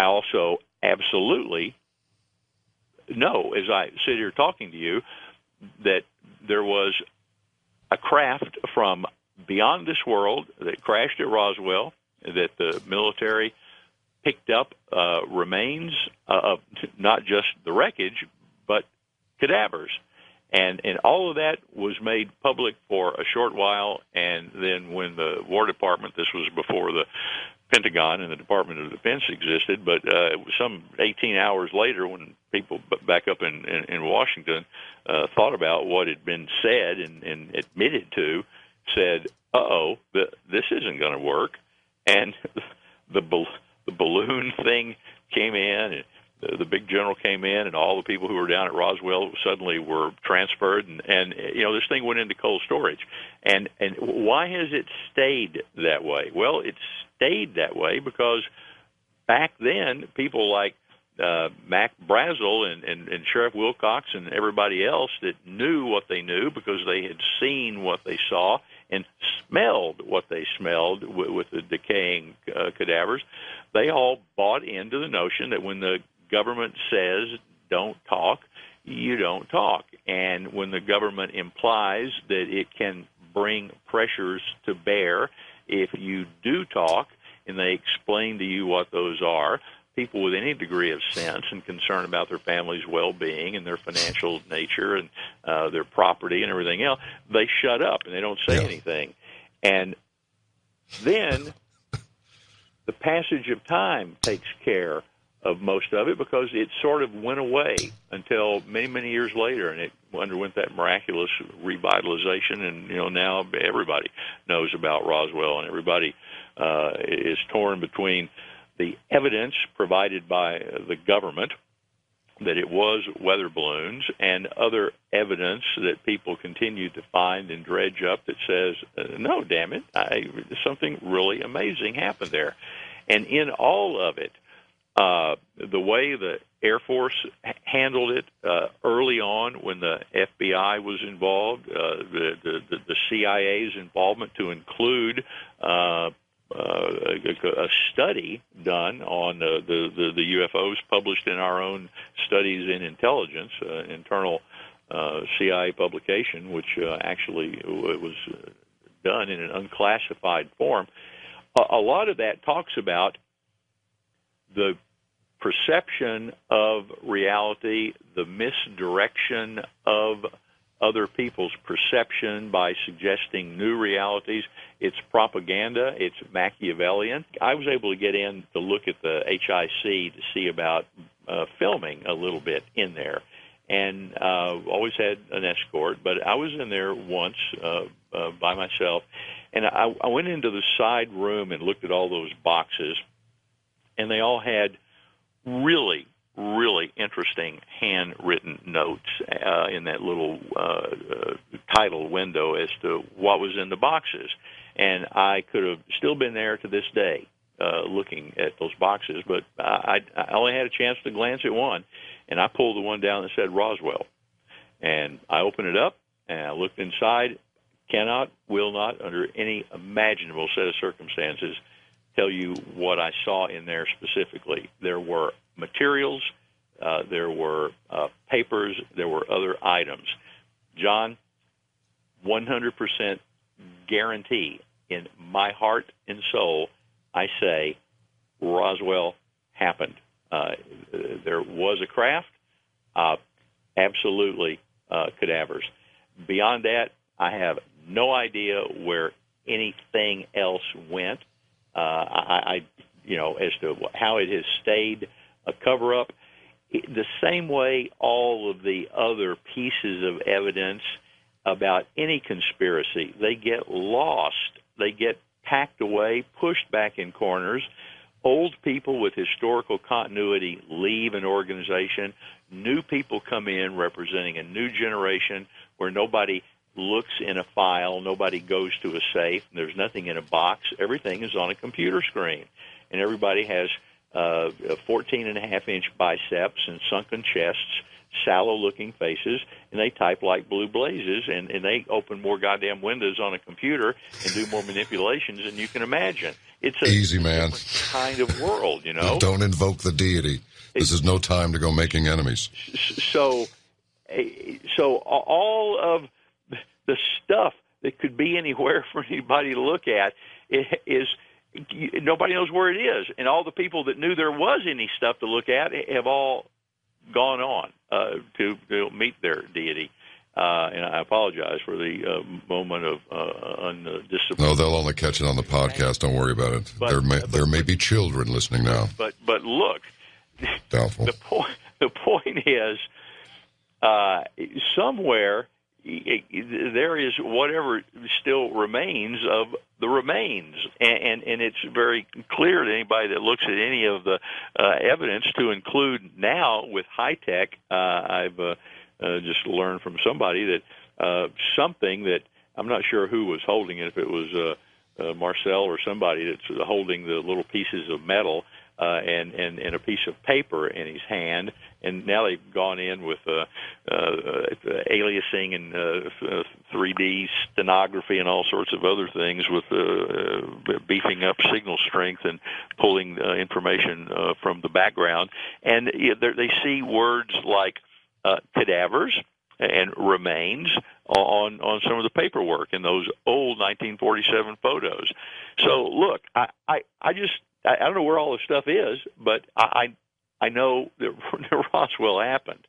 I also absolutely know, as I sit here talking to you, that there was a craft from beyond this world that crashed at Roswell, that the military picked up remains of not just the wreckage, but cadavers. And all of that was made public for a short while, and then when the War Department, this was before the Pentagon and the Department of Defense existed, but some 18 hours later when people back up in Washington thought about what had been said and admitted to, said, this isn't going to work. And the balloon thing came in, and the big general came in, and all the people who were down at Roswell suddenly were transferred, and this thing went into cold storage. And why has it stayed that way? Well, it stayed that way because back then people like Mac Brazel and Sheriff Wilcox and everybody else that knew what they knew because they had seen what they saw and smelled what they smelled with the decaying cadavers, they all bought into the notion that when the government says don't talk, you don't talk. And when the government implies that it can bring pressures to bear if you do talk, and they explain to you what those are, people with any degree of sense and concern about their family's well-being and their financial nature and their property and everything else, they shut up and they don't say anything. And then the passage of time takes care of most of it because it sort of went away until many, many years later, and it underwent that miraculous revitalization, and now everybody knows about Roswell, and everybody is torn between the evidence provided by the government that it was weather balloons and other evidence that people continue to find and dredge up that says, no, damn it, something really amazing happened there. And in all of it, the way the Air Force handled it early on when the FBI was involved, the CIA's involvement to include a study done on the UFOs published in our own Studies in Intelligence, internal CIA publication, which actually was done in an unclassified form. A lot of that talks about the perception of reality, the misdirection of other people's perception by suggesting new realities. It's propaganda. It's Machiavellian. I was able to get in to look at the HIC to see about filming a little bit in there. And always had an escort, but I was in there once by myself. And I went into the side room and looked at all those boxes, and they all had really, really interesting handwritten notes in that little title window as to what was in the boxes. And I could have still been there to this day looking at those boxes, but I only had a chance to glance at one, and I pulled the one down that said Roswell. And I opened it up, and I looked inside. Cannot, will not, under any imaginable set of circumstances, tell you what I saw in there specifically. There were materials, there were papers, there were other items. John, 100% guarantee in my heart and soul, I say Roswell happened. There was a craft, absolutely cadavers. Beyond that, I have no idea where anything else went. As to how it has stayed a cover-up, the same way all of the other pieces of evidence about any conspiracy, they get lost, they get packed away, pushed back in corners. Old people with historical continuity leave an organization. New people come in representing a new generation where nobody looks in a file, nobody goes to a safe, and there's nothing in a box. Everything is on a computer screen, and everybody has 14.5-inch biceps and sunken chests, sallow-looking faces, and they type like blue blazes, and they open more goddamn windows on a computer and do more manipulations than you can imagine. it's a easy, man. different kind of world, you know. Don't invoke the deity. This is no time to go making enemies. So all of the stuff that could be anywhere for anybody to look at is nobody knows where it is, and all the people that knew there was any stuff to look at have all gone on to meet their deity. And I apologize for the moment of undiscipline. No, they'll only catch it on the podcast. Don't worry about it. There may be children listening now. But look, doubtful. The point is, somewhere there is whatever still remains of the remains, and it's very clear to anybody that looks at any of the evidence to include now with high tech. I've just learned from somebody that something that I'm not sure who was holding it, if it was Marcel or somebody that's holding the little pieces of metal and a piece of paper in his hand. And now they've gone in with aliasing and 3D stenography and all sorts of other things with beefing up signal strength and pulling information from the background. And they see words like cadavers and remains on some of the paperwork in those old 1947 photos. So look, I don't know where all this stuff is, but I know that Roswell happened.